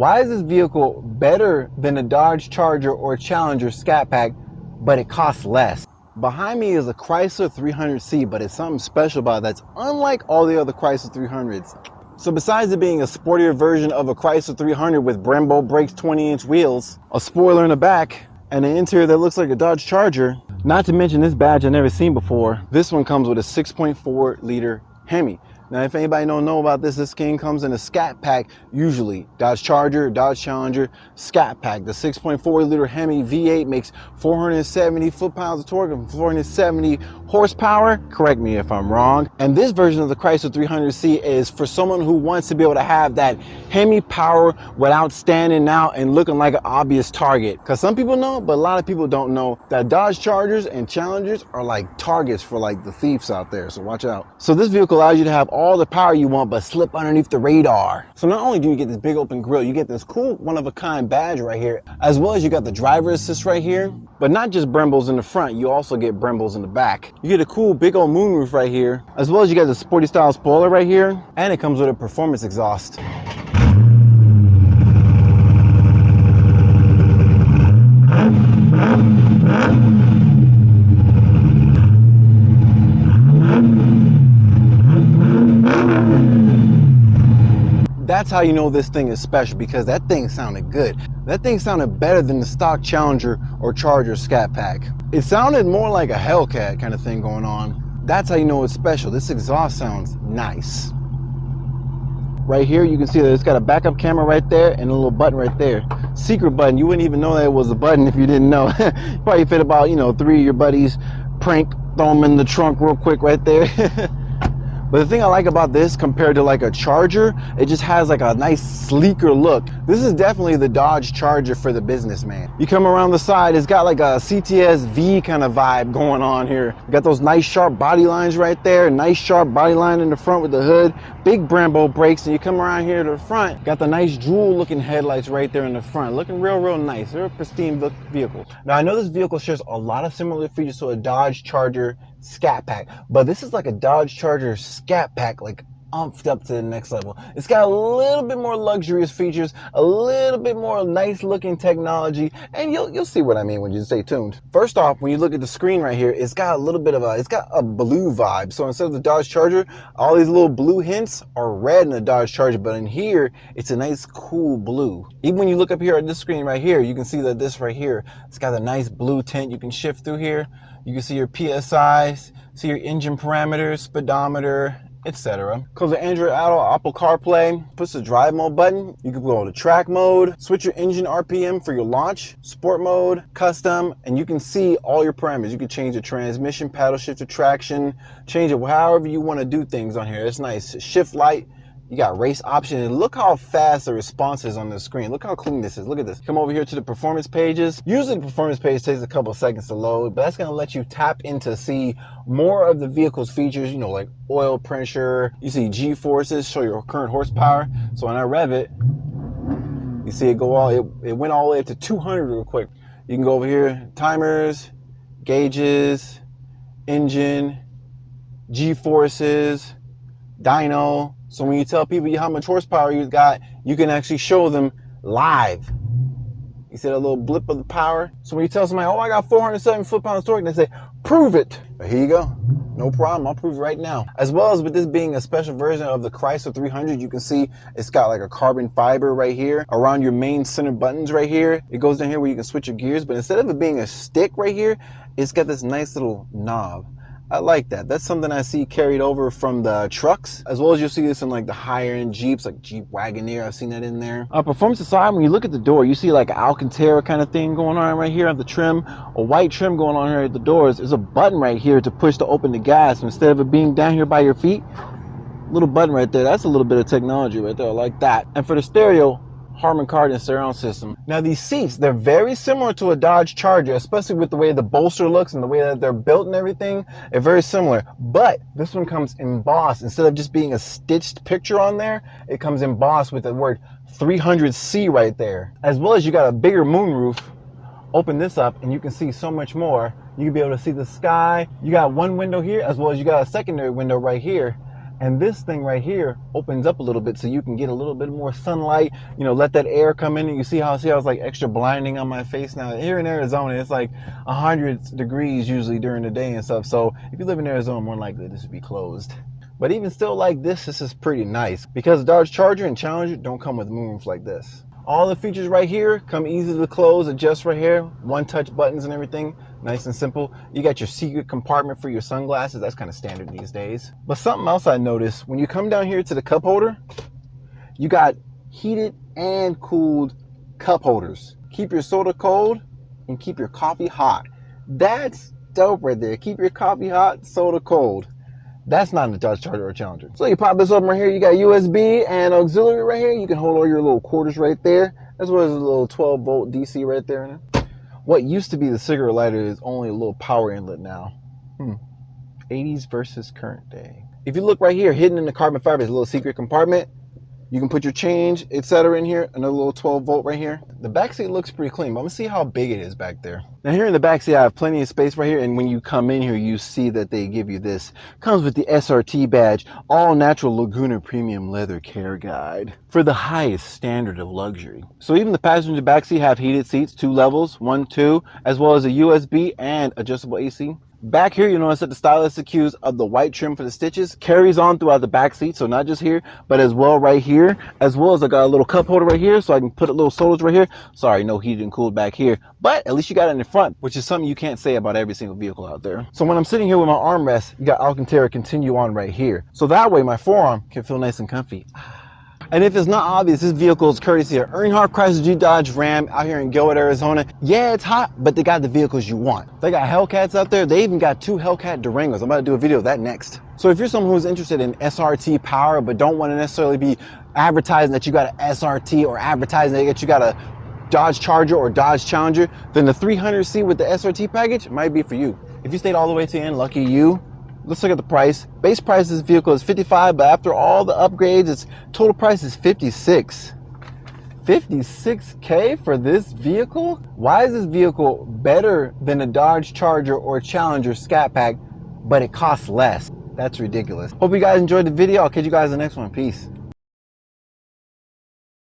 Why is this vehicle better than a Dodge Charger or Challenger Scat Pack, but it costs less? Behind me is a Chrysler 300c, but it's something special about it that's unlike all the other Chrysler 300s. So besides it being a sportier version of a Chrysler 300 with Brembo brakes, 20-inch wheels, a spoiler in the back, and an interior that looks like a Dodge Charger, not to mention this badge I've never seen before, this one comes with a 6.4 liter Hemi. Now, if anybody don't know about this, this king comes in a Scat Pack, usually. Dodge Charger, Dodge Challenger, Scat Pack. The 6.4 liter Hemi V8 makes 470 foot-pounds of torque and 470 horsepower. Correct me if I'm wrong. And this version of the Chrysler 300c is for someone who wants to be able to have that Hemi power without standing out and looking like an obvious target. Because some people know, but a lot of people don't know that Dodge Chargers and Challengers are like targets for like the thieves out there. So watch out. So this vehicle allows you to have all the power you want, but slip underneath the radar. So not only do you get this big open grille, you get this cool one-of-a-kind badge right here, as well as you got the driver assist right here. But not just Brembos in the front, you also get Brembos in the back. You get a cool big old moonroof right here, as well as you got the sporty style spoiler right here, and it comes with a performance exhaust. That's how you know this thing is special, because that thing sounded good. That thing sounded better than the stock Challenger or Charger Scat Pack. It sounded more like a Hellcat kind of thing going on. That's how you know it's special. This exhaust sounds nice. Right here, you can see that it's got a backup camera right there and a little button right there. Secret button. You wouldn't even know that it was a button if you didn't know. You probably fit about, 3 of your buddies, prank, throw them in the trunk real quick right there. But the thing I like about this compared to like a Charger, it just has like a nice sleeker look. This is definitely the Dodge Charger for the businessman. You come around the side, it's got like a CTS V kind of vibe going on here. You got those nice sharp body lines right there, nice sharp body line in the front with the hood, big Brembo brakes, and you come around here to the front, got the nice jewel looking headlights right there in the front, looking real nice. They're a pristine vehicle. Now I know this vehicle shares a lot of similar features to a Dodge Charger Scat Pack, but this is like a Dodge Charger Scat Pack, like umphed up to the next level. It's got a little bit more luxurious features, a little bit more nice looking technology, and you'll see what I mean when you stay tuned. First off, when you look at the screen right here, it's got a little bit of it's got a blue vibe. So instead of the Dodge Charger, all these little blue hints are red in the Dodge Charger, but in here, it's a nice cool blue. Even when you look up here at this screen right here, you can see that this right here, it's got a nice blue tint. You can shift through here. You can see your PSI, see your engine parameters, speedometer, etc. Comes with Android Auto, Apple CarPlay, push the drive mode button. You can go to track mode, switch your engine RPM for your launch, sport mode, custom, and you can see all your parameters. You can change the transmission, paddle shift, traction, change it however you want to do things on here. It's nice. Shift light. You got race option, and look how fast the response is on the screen. Look how clean this is. Look at this. Come over here to the performance pages. Usually the performance page takes a couple seconds to load, but that's gonna let you tap into see more of the vehicle's features, like oil pressure. You see G-forces, show your current horsepower. So when I rev it, you see it go it went all the way up to 200 real quick. You can go over here, timers, gauges, engine, G-forces, dyno. So when you tell people how much horsepower you got, you can actually show them live. You see that little blip of the power? So when you tell somebody, oh, I got 407 foot-pounds torque, they say, prove it. But here you go. No problem. I'll prove it right now. As well as with this being a special version of the Chrysler 300, you can see it's got like a carbon fiber right here around your main center buttons right here. It goes down here where you can switch your gears, but instead of it being a stick right here, it's got this nice little knob. I like that. That's something I see carried over from the trucks, as well as you'll see this in like the higher end Jeeps, like Jeep Wagoneer. I've seen that in there. Performance aside, when you look at the door, you see like an Alcantara kind of thing going on right here at the trim, a white trim going on here at the doors. There's a button right here to push to open the gas. Instead of it being down here by your feet, little button right there. That's a little bit of technology right there. I like that. And for the stereo, Harman Kardon surround system. Now these seats, they're very similar to a Dodge Charger, especially with the way the bolster looks and the way that they're built and everything. They're very similar, but this one comes embossed. Instead of just being a stitched picture on there, it comes embossed with the word 300c right there. As well as you got a bigger moonroof. Open this up and you can see so much more. You can be able to see the sky. You got one window here, as well as you got a secondary window right here. And this thing right here opens up a little bit so you can get a little bit more sunlight, you know, let that air come in. And you see how it's like extra blinding on my face now. Here in Arizona, it's like 100 degrees usually during the day and stuff. So if you live in Arizona, more likely this would be closed. But even still like this is pretty nice because Dodge Charger and Challenger don't come with moonroof like this. All the features right here come easy to close, adjust right here, one touch buttons and everything, nice and simple. You got your secret compartment for your sunglasses, that's kind of standard these days. But something else I noticed, when you come down here to the cup holder, you got heated and cooled cup holders. Keep your soda cold and keep your coffee hot. That's dope right there. Keep your coffee hot, soda cold. That's not in the Dodge Charger or Challenger. So you pop this open right here. You got USB and auxiliary right here. You can hold all your little quarters right there, as well as a little 12 volt DC right there. What used to be the cigarette lighter is only a little power inlet now. 80s versus current day. If you look right here, hidden in the carbon fiber is a little secret compartment. You can put your change, etc. in here. Another little 12 volt right here. The back seat looks pretty clean, but I'm gonna see how big it is back there. Now here in the back seat, I have plenty of space right here. And when you come in here, you see that they give you this. Comes with the SRT badge, all natural Laguna premium leather care guide for the highest standard of luxury. So even the passenger back seat have heated seats, 2 levels, 1, 2, as well as a USB and adjustable AC. Back here, you notice that the stylistic cues of the white trim for the stitches carries on throughout the back seat. So not just here, but as well right here, as well as I got a little cup holder right here. So I can put a little sodas right here. Sorry, no heated and cooled back here, but at least you got it in the front, which is something you can't say about every single vehicle out there. So when I'm sitting here with my armrest, you got Alcantara continue on right here. So that way my forearm can feel nice and comfy. And if it's not obvious, this vehicle is courtesy of Earnhardt Chrysler Jeep Dodge Ram out here in Gilbert, Arizona. Yeah, it's hot, but they got the vehicles you want. They got Hellcats out there. They even got 2 Hellcat Durangos. I'm about to do a video of that next. So if you're someone who's interested in SRT power, but don't want to necessarily be advertising that you got an SRT or advertising that you got a Dodge Charger or Dodge Challenger, then the 300c with the SRT package might be for you. If you stayed all the way to the end, lucky you. Let's look at the price. Base price of this vehicle is $55, but after all the upgrades, its total price is $56. $56K for this vehicle? Why is this vehicle better than a Dodge Charger or Challenger Scat Pack, but it costs less? That's ridiculous. Hope you guys enjoyed the video. I'll catch you guys in the next one. Peace.